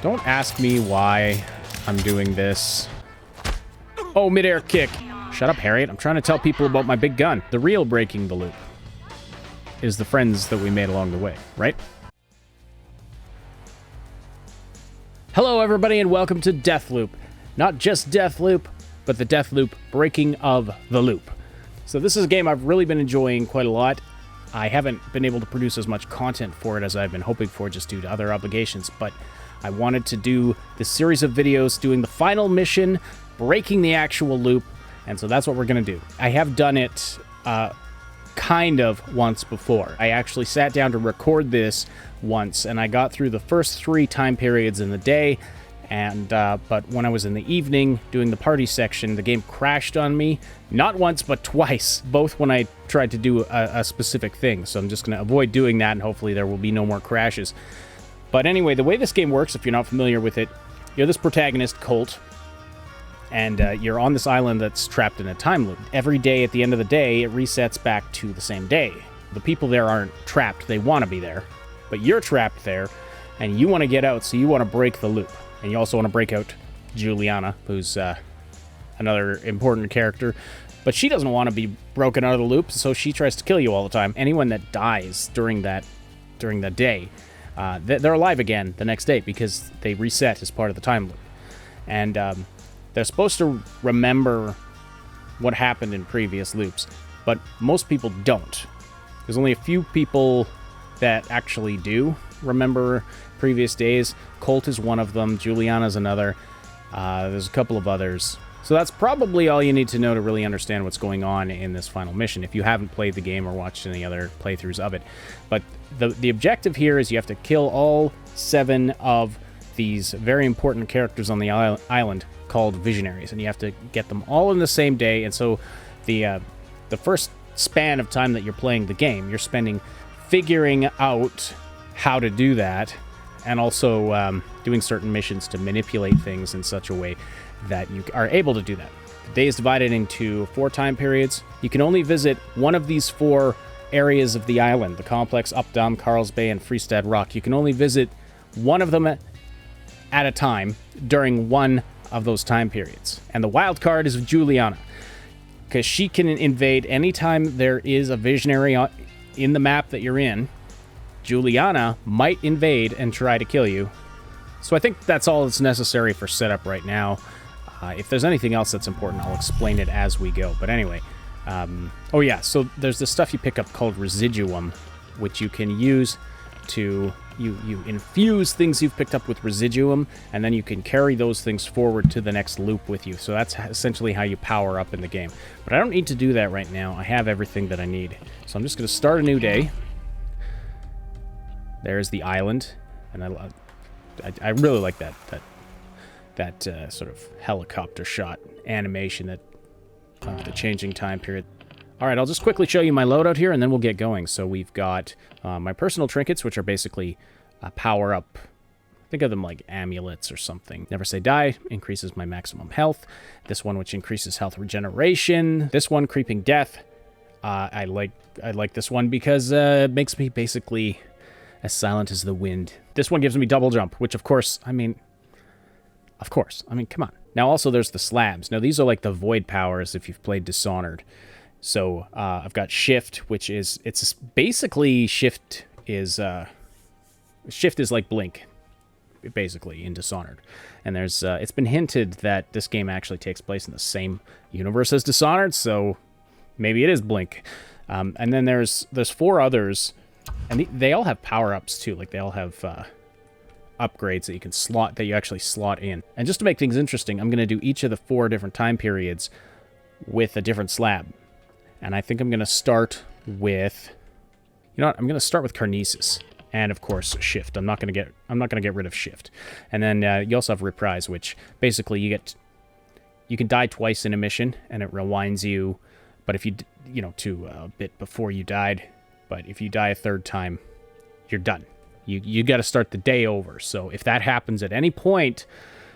Don't ask me why I'm doing this. Oh, midair kick. Shut up, Harriet. I'm trying to tell people about my big gun. The real breaking the loop is the friends that we made along the way, right? Hello, everybody, and welcome to Deathloop. Not just Deathloop, but the Deathloop breaking of the loop. So this is a game I've really been enjoying quite a lot. I haven't been able to produce as much content for it as I've been hoping for just due to other obligations, but I wanted to do this series of videos doing the final mission, breaking the actual loop, and so that's what we're going to do. I have done it kind of once before. I actually sat down to record this once, and I got through the first 3 time periods in the day, and but when I was in the evening doing the party section, the game crashed on me, not once but twice, both when I tried to do a specific thing. So I'm just going to avoid doing that, and hopefully there will be no more crashes. But anyway, the way this game works, if you're not familiar with it, you're this protagonist, Colt, and you're on this island that's trapped in a time loop. Every day at the end of the day, it resets back to the same day. The people there aren't trapped, they want to be there, but you're trapped there, and you want to get out, so you want to break the loop. And you also want to break out Juliana, who's another important character, but she doesn't want to be broken out of the loop, so she tries to kill you all the time. Anyone that dies during that day, they're alive again the next day because they reset as part of the time loop. And they're supposed to remember what happened in previous loops, but most people don't. There's only a few people that actually do remember previous days. Colt is one of them. Juliana's another. There's a couple of others. So that's probably all you need to know to really understand what's going on in this final mission if you haven't played the game or watched any other playthroughs of it. But the objective here is you have to kill all 7 of these very important characters on the island called Visionaries, and you have to get them all in the same day. And so the first span of time that you're playing the game, you're spending figuring out how to do that, and also doing certain missions to manipulate things in such a way that you are able to do that. The day is divided into 4 time periods. You can only visit one of these 4 areas of the island, the complex, Updam, Karl's Bay, and Freestad Rock. You can only visit one of them at a time during one of those time periods. And the wild card is Juliana, because she can invade anytime there is a visionary in the map that you're in. Juliana might invade and try to kill you. So I think that's all that's necessary for setup right now. If there's anything else that's important, I'll explain it as we go. But anyway, oh yeah, so there's this stuff you pick up called residuum, which you can use to, you infuse things you've picked up with residuum, and then you can carry those things forward to the next loop with you. So that's essentially how you power up in the game. But I don't need to do that right now. I have everything that I need. So I'm just going to start a new day. There's the island, and I really like that sort of helicopter shot animation that the changing time period. All right, I'll just quickly show you my loadout here, and then we'll get going. So we've got my personal trinkets, which are basically power up. Think of them like amulets or something. Never Say Die increases my maximum health. This one, which increases health regeneration. This one, Creeping Death. I like this one because it makes me basically as silent as the wind. This one gives me double jump, which of course, I mean, come on. Now also there's the slabs. Now these are like the void powers if you've played Dishonored. So I've got Shift, which is, it's basically Shift is like Blink, basically, in Dishonored. And there's, it's been hinted that this game actually takes place in the same universe as Dishonored, so maybe it is Blink. And then there's 4 others. And they all have power-ups, too. Like, they all have upgrades that you can slot, that you actually slot in. And just to make things interesting, I'm going to do each of the 4 different time periods with a different slab. And I think I'm going to start with... You know what? I'm going to start with Carnesis. And, of course, Shift. I'm not going to get rid of Shift. And then you also have Reprise, which basically you can die twice in a mission, and it rewinds you. But if to a bit before you died... But if you die a 3rd time, you're done. You got to start the day over. So if that happens at any point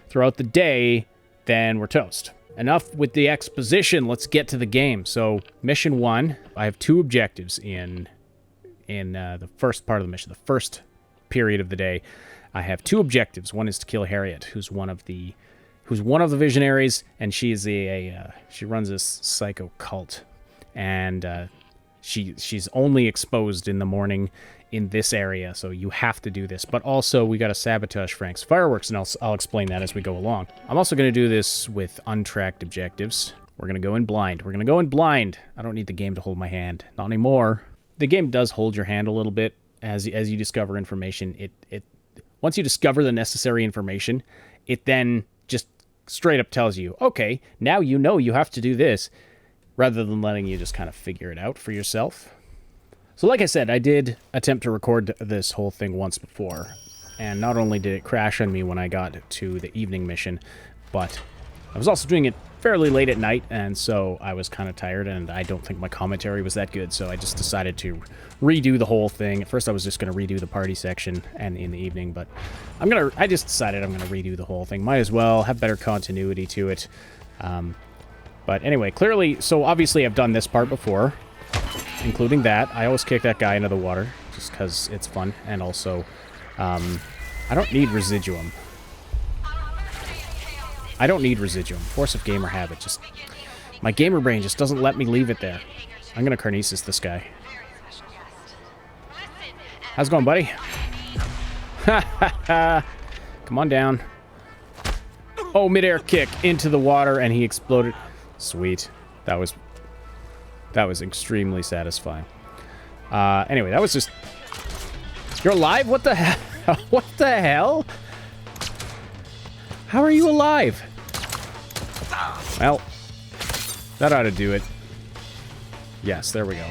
throughout the day, then we're toast. Enough with the exposition. Let's get to the game. So mission 1, I have 2 objectives in the first part of the mission, the first period of the day. I have 2 objectives. One is to kill Harriet, who's one of the visionaries, and she's she runs this psycho cult, and she's only exposed in the morning in this area, so you have to do this. But also, we got to sabotage Frank's fireworks, and I'll explain that as we go along. I'm also going to do this with untracked objectives. We're going to go in blind. We're going to go in blind. I don't need the game to hold my hand. Not anymore. The game does hold your hand a little bit as you discover information. It once you discover the necessary information, it then just straight up tells you, okay, now you know you have to do this, rather than letting you just kind of figure it out for yourself. So like I said, I did attempt to record this whole thing once before, and not only did it crash on me when I got to the evening mission, but I was also doing it fairly late at night, and so I was kind of tired, and I don't think my commentary was that good, so I just decided to redo the whole thing. At first I was just going to redo the party section and in the evening, but I just decided I'm going to redo the whole thing. Might as well have better continuity to it. But anyway, clearly, so obviously I've done this part before, including that. I always kick that guy into the water, just because it's fun, and also, I don't need residuum. I don't need residuum. Force of gamer habit. Just my gamer brain just doesn't let me leave it there. I'm gonna Karnesis this guy. How's it going, buddy? Ha ha ha! Come on down. Oh, midair kick into the water, and he exploded. Sweet. That was extremely satisfying. Anyway, that was just... You're alive? What the hell? What the hell? How are you alive? Well, that ought to do it. Yes, there we go.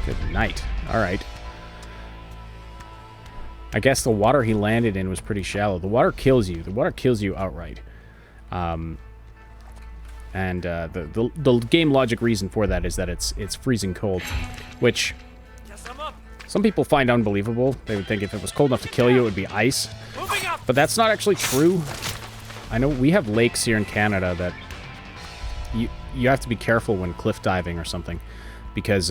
Good night. Alright. I guess the water he landed in was pretty shallow. The water kills you. The water kills you outright. The game logic reason for that is that it's freezing cold, which some people find unbelievable. They would think if it was cold enough to kill you, it would be ice. But that's not actually true. I know we have lakes here in Canada that you have to be careful when cliff diving or something, because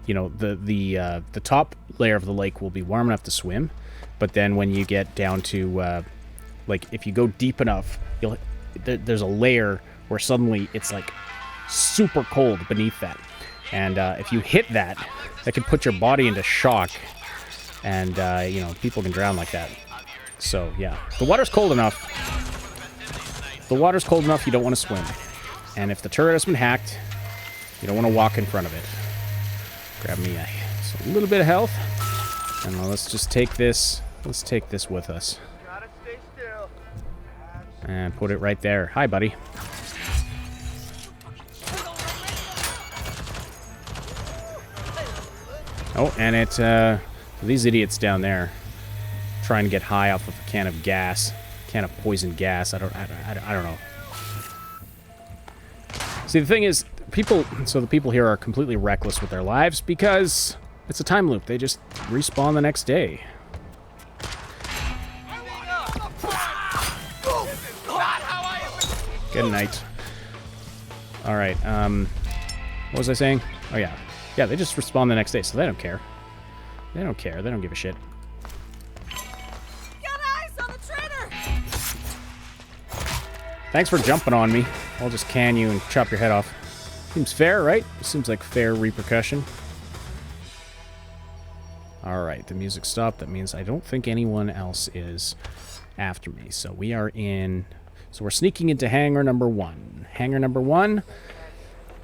you know, the top layer of the lake will be warm enough to swim, but then when you get down to like if you go deep enough, there's a layer where suddenly it's like super cold beneath that, and if you hit that can put your body into shock, and you know, people can drown like that. So yeah, the water's cold enough. The water's cold enough you don't want to swim, and if the turret has been hacked, you don't want to walk in front of it. Grab me a little bit of health, and let's just take this. Let's take this with us. And put it right there. Hi, buddy. Oh, and it, these idiots down there trying to get high off of a can of gas. Can of poison gas. I don't know. See, the thing is, the people here are completely reckless with their lives because it's a time loop. They just respawn the next day. Good night. Alright, what was I saying? Oh, yeah. Yeah, they just respawn the next day, so they don't care. They don't care. They don't give a shit. Got eyes on the traitor! Thanks for jumping on me. I'll just can you and chop your head off. Seems fair, right? Seems like fair repercussion. Alright, the music stopped. That means I don't think anyone else is after me. So we are in... So we're sneaking into hangar number 1. Hangar number 1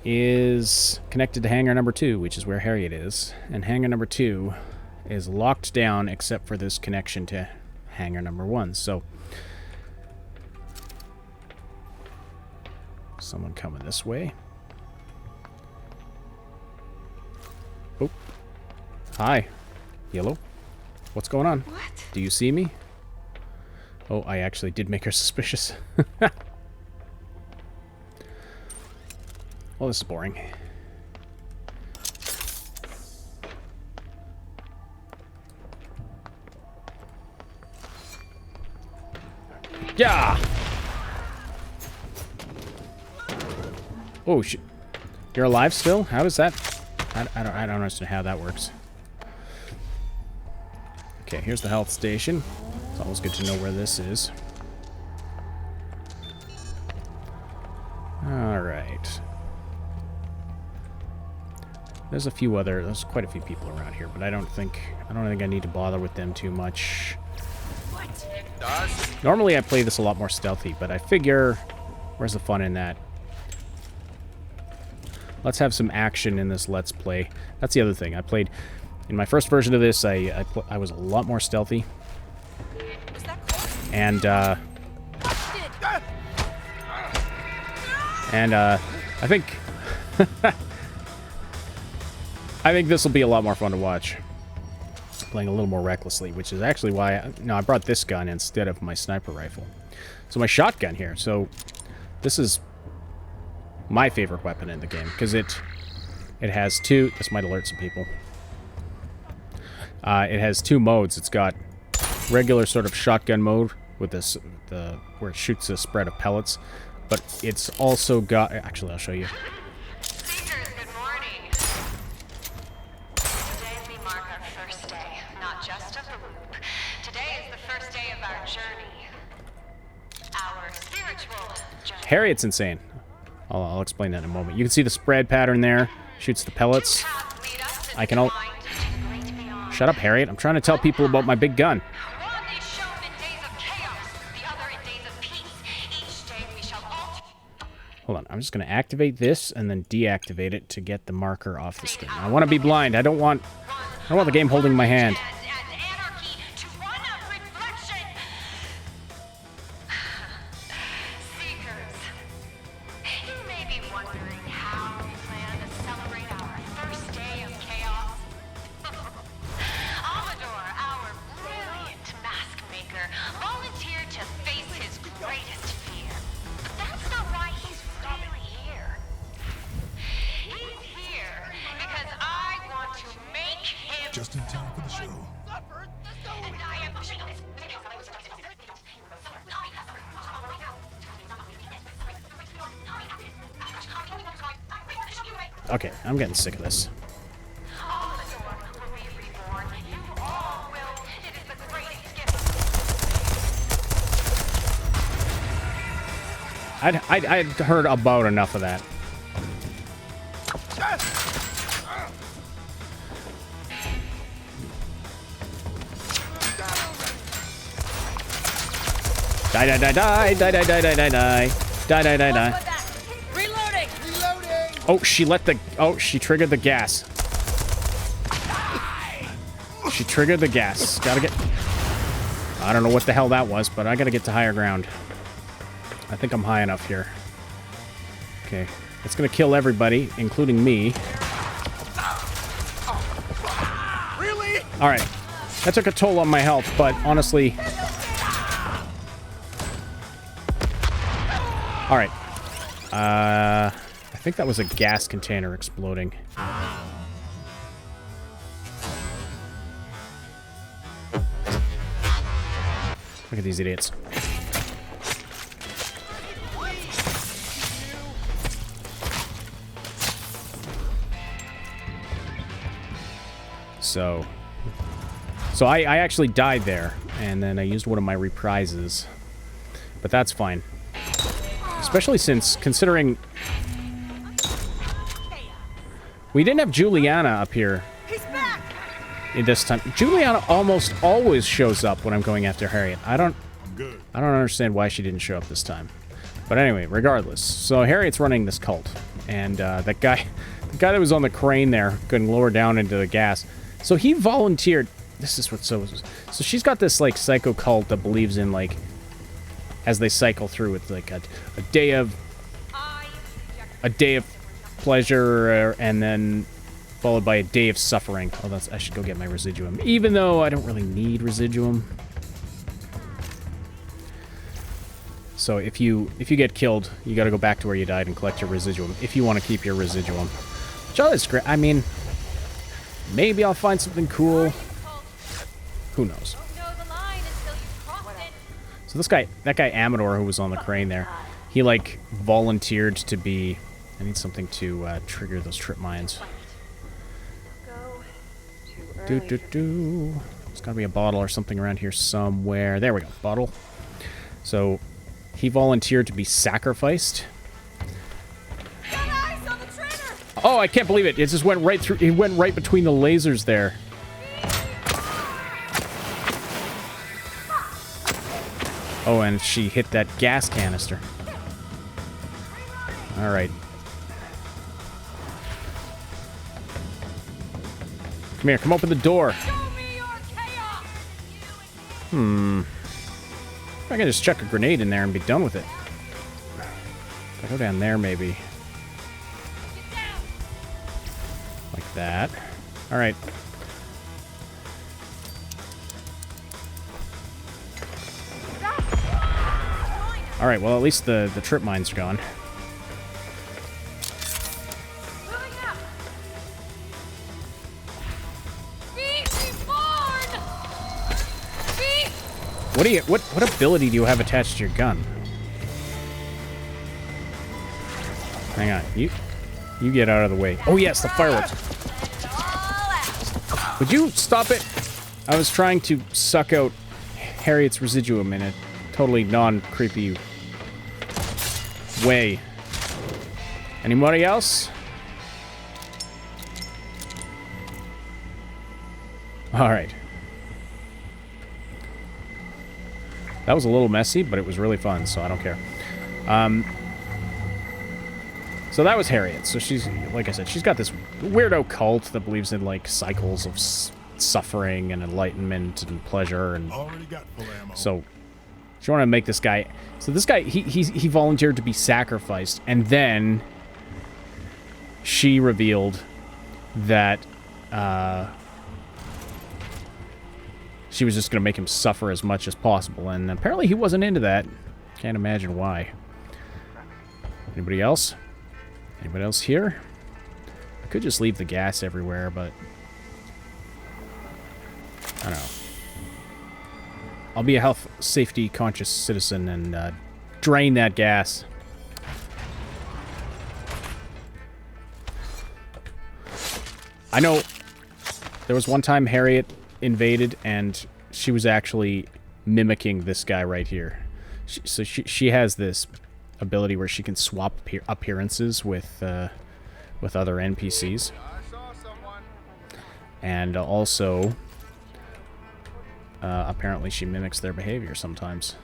is connected to hangar number 2, which is where Harriet is. And hangar number 2 is locked down except for this connection to hangar number 1. So... someone coming this way. Oh. Hi. Yellow. What's going on? What? Do you see me? Oh, I actually did make her suspicious. Well, this is boring. Yeah! Oh, shit. You're alive still? How does that... I don't understand how that works. Okay, here's the health station. It's always good to know where this is. Alright. There's quite a few people around here, but I don't think I need to bother with them too much. Normally I play this a lot more stealthy, but I figure, where's the fun in that? Let's have some action in this Let's Play. That's the other thing. I played, in my first version of this, I was a lot more stealthy. And, I think, I think this will be a lot more fun to watch. Playing a little more recklessly, which is actually why I brought this gun instead of my sniper rifle. So my shotgun here. So this is my favorite weapon in the game because it has two. This might alert some people. It has two modes. It's got regular sort of shotgun mode with this where it shoots a spread of pellets, but it's also got. Actually, I'll show you. Harriet's insane. I'll explain that in a moment. You can see the spread pattern there. Shoots the pellets. I can all... Shut up, Harriet. I'm trying to tell people about my big gun. Hold on. I'm just going to activate this and then deactivate it to get the marker off the screen. I want to be blind. I don't want the game holding my hand. Just in time for the show. Okay, I'm getting sick of this. I'd heard about enough of that. Die, die, die, die, die, die, die, die, die, die, die, die, die, die. Reloading! Oh, she triggered the gas. She triggered the gas. Gotta get... I don't know what the hell that was, but I gotta get to higher ground. I think I'm high enough here. Okay. It's gonna kill everybody, including me. Really? Alright. That took a toll on my health, but honestly... Alright. I think that was a gas container exploding. Look at these idiots. So I actually died there, and then I used one of my reprises. But that's fine. Especially since, considering... We didn't have Juliana up here in this time. Juliana almost always shows up when I'm going after Harriet. I don't understand why she didn't show up this time. But anyway, regardless. So Harriet's running this cult. And the guy that was on the crane there couldn't lower down into the gas. So he volunteered. This is what's so she's got this like psycho cult that believes in like, as they cycle through, it's like a day of pleasure, and then followed by a day of suffering. Oh, I should go get my residuum, even though I don't really need residuum. So if you get killed, you got to go back to where you died and collect your residuum if you want to keep your residuum. Which is great. I mean, maybe I'll find something cool. Who knows? So that guy Amador who was on the crane there, he like volunteered to be. I need something to trigger those trip mines. There's got to be a bottle or something around here somewhere. There we go. Bottle. So he volunteered to be sacrificed. Oh, I can't believe it. It just went right through. It went right between the lasers there. Oh, and she hit that gas canister. All right. Come here. Come open the door. I can just chuck a grenade in there and be done with it. If I go down there, maybe. Like that. All right. All right, well, at least the trip mines are gone. What ability do you have attached to your gun? Hang on, you get out of the way. Oh yes, the fireworks. Would you stop it? I was trying to suck out Harriet's residuum in a totally non-creepy way. Anybody else? All right. That was a little messy, but it was really fun, so I don't care. So that was Harriet. So she's, like I said, she's got this weirdo cult that believes in, like, cycles of suffering and enlightenment and pleasure. And so she wanted to make this guy... So this guy, he volunteered to be sacrificed, and then she revealed that she was just going to make him suffer as much as possible, and apparently he wasn't into that. Can't imagine why. Anybody else? Anybody else here? I could just leave the gas everywhere, but I don't know. I'll be a health safety conscious citizen and drain that gas. I know there was one time Harriet invaded and she was actually mimicking this guy right here. She has this ability where she can swap appearances with other NPCs. And also apparently she mimics their behavior sometimes.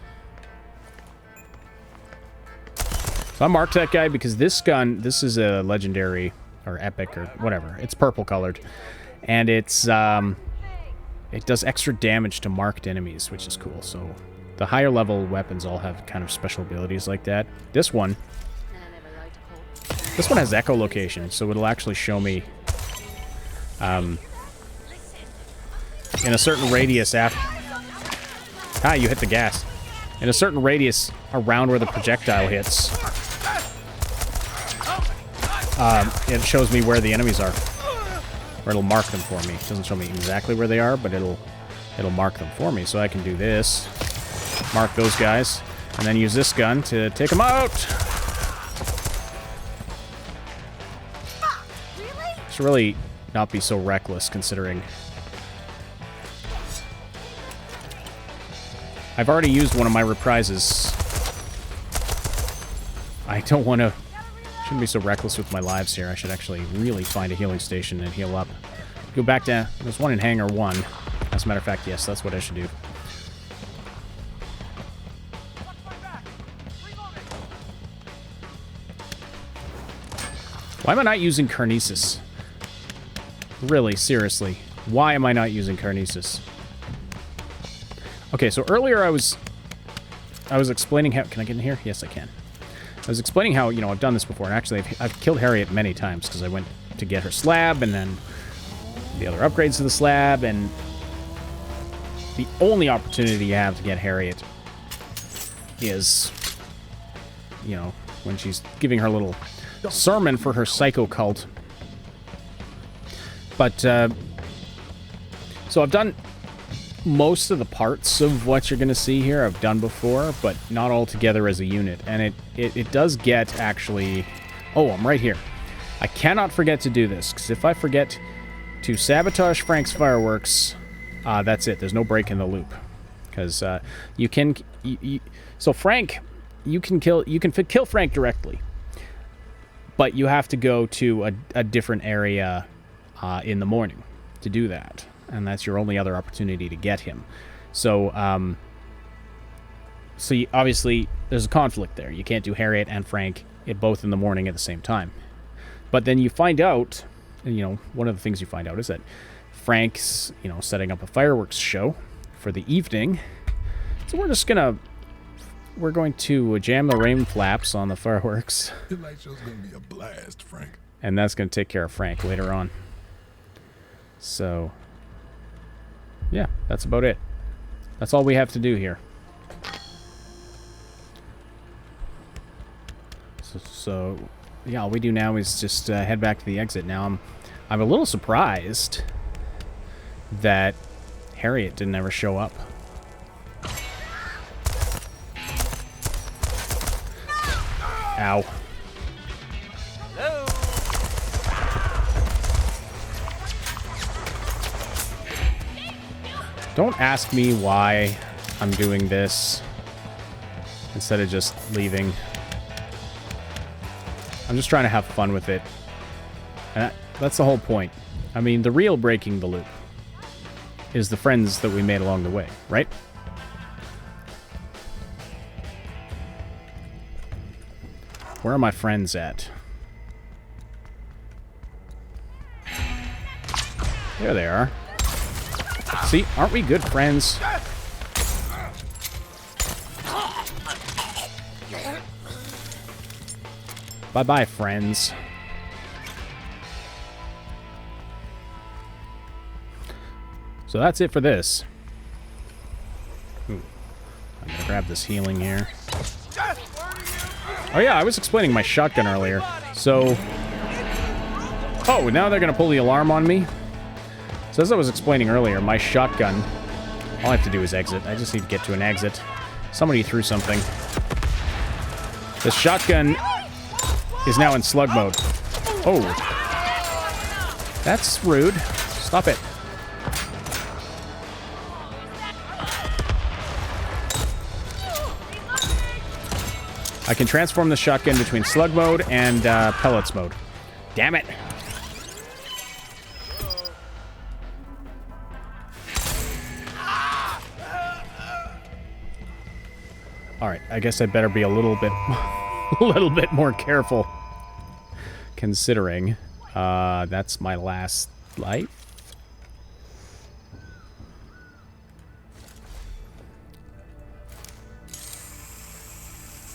So I marked that guy because this gun, this is a legendary or epic or whatever. It's purple colored. And it's it does extra damage to marked enemies, which is cool. So the higher level weapons all have kind of special abilities like that. This one has echolocation, so it'll actually show me in a certain radius after... Ah, you hit the gas. In a certain radius around where the projectile hits, it shows me where the enemies are. Or it'll mark them for me. It doesn't show me exactly where they are, but it'll mark them for me. So I can do this, mark those guys, and then use this gun to take them out. Should really not be so reckless, considering I've already used one of my reprises. I don't want to... Shouldn't be so reckless with my lives here. I should actually really find a healing station and heal up. Go back to... There's one in Hangar 1. As a matter of fact, yes, that's what I should do. Why am I not using Carnesis? Really, seriously. Why am I not using Carnesis? Okay, so earlier I was explaining how... Can I get in here? Yes, I can. I was explaining how, you know, I've done this before, and actually I've killed Harriet many times because I went to get her slab and then the other upgrades to the slab, and the only opportunity you have to get Harriet is, you know, when she's giving her little sermon for her psycho cult. But, so I've done most of the parts of what you're going to see here I've done before, but not all together as a unit. And it does get, actually... Oh, I'm right here. I cannot forget to do this, because if I forget to sabotage Frank's fireworks, that's it. There's no break in the loop. Because you can... so Frank, you can kill Frank directly. But you have to go to a different area in the morning to do that. And that's your only other opportunity to get him. So, obviously, there's a conflict there. You can't do Harriet and Frank both in the morning at the same time. But then you find out, and, one of the things you find out is that Frank's, setting up a fireworks show for the evening. So we're going to jam the rain flaps on the fireworks. Your light show's gonna be a blast, Frank. And that's going to take care of Frank later on. So, yeah, that's about it. That's all we have to do here. So yeah, all we do now is just head back to the exit. Now, I'm a little surprised that Harriet didn't ever show up. Ow. Hello. Don't ask me why I'm doing this instead of just leaving. I'm just trying to have fun with it. And that's the whole point. I mean, the real breaking the loop is the friends that we made along the way, right? Where are my friends at? There they are. See, aren't we good friends? Bye-bye, friends. So that's it for this. Ooh, I'm gonna grab this healing here. Oh yeah, I was explaining my shotgun earlier. So... oh, now they're gonna pull the alarm on me? So as I was explaining earlier, my shotgun... all I have to do is exit. I just need to get to an exit. Somebody threw something. The shotgun is now in slug mode. Oh. That's rude. Stop it. I can transform the shotgun between slug mode and pellets mode. Damn it. Alright, I guess I better be a little bit more careful. Considering that's my last life.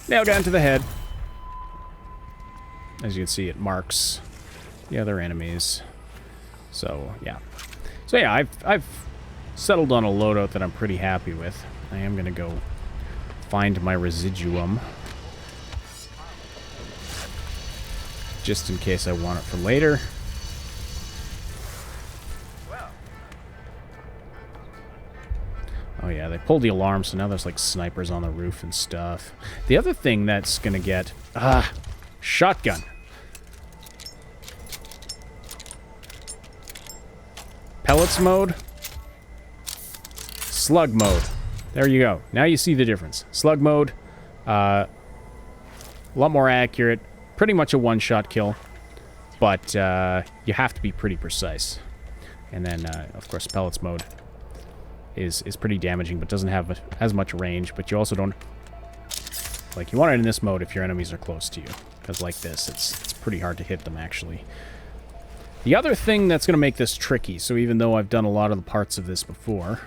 Nail gun to the head. As you can see, it marks the other enemies. So yeah. So yeah, I've settled on a loadout that I'm pretty happy with. I am gonna go find my residuum, just in case I want it for later. Oh yeah, they pulled the alarm, so now there's like snipers on the roof and stuff. The other thing that's gonna get... shotgun. Pellets mode. Slug mode. There you go. Now you see the difference. Slug mode, a lot more accurate. Pretty much a one-shot kill. But you have to be pretty precise. And then, of course, pellets mode is pretty damaging, but doesn't have as much range. But you also don't... like, you want it in this mode if your enemies are close to you. Because like this, it's pretty hard to hit them, actually. The other thing that's going to make this tricky, so even though I've done a lot of the parts of this before...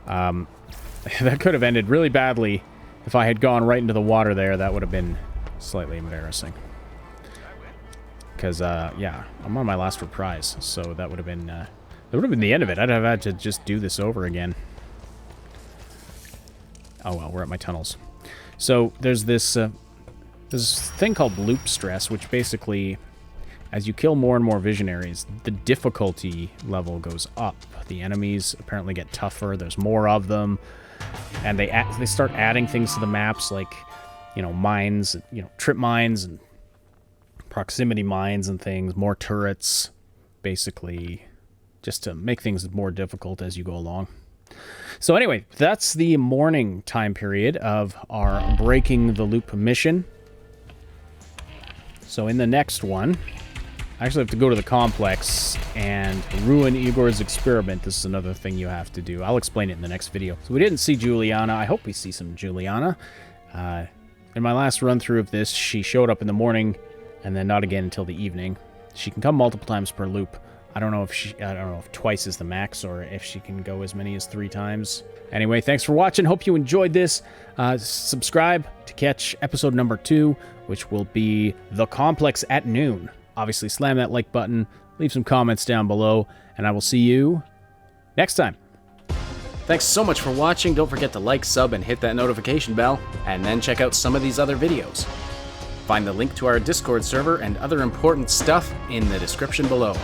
that could have ended really badly if I had gone right into the water there. That would have been slightly embarrassing. Because, yeah, I'm on my last reprise, so that would have been the end of it. I'd have had to just do this over again. Oh well, we're at my tunnels. So there's this thing called loop stress, which basically, as you kill more and more visionaries, the difficulty level goes up. The enemies apparently get tougher. There's more of them, and they start adding things to the maps, like, you know, mines, you know, trip mines and proximity mines and things. More turrets, basically. just to make things more difficult as you go along. So anyway, that's the morning time period of our Breaking the Loop mission. So in the next one, I actually have to go to the complex and ruin Igor's experiment. This is another thing you have to do. I'll explain it in the next video. So we didn't see Juliana. I hope we see some Juliana. In my last run through of this, she showed up in the morning and then not again until the evening. She can come multiple times per loop. I don't know if twice is the max or if she can go as many as 3 times. Anyway, thanks for watching. Hope you enjoyed this. Subscribe to catch episode number 2, which will be The Complex at noon. Obviously, slam that like button, leave some comments down below, and I will see you next time. Thanks so much for watching. Don't forget to like, sub, and hit that notification bell, and then check out some of these other videos. Find the link to our Discord server and other important stuff in the description below.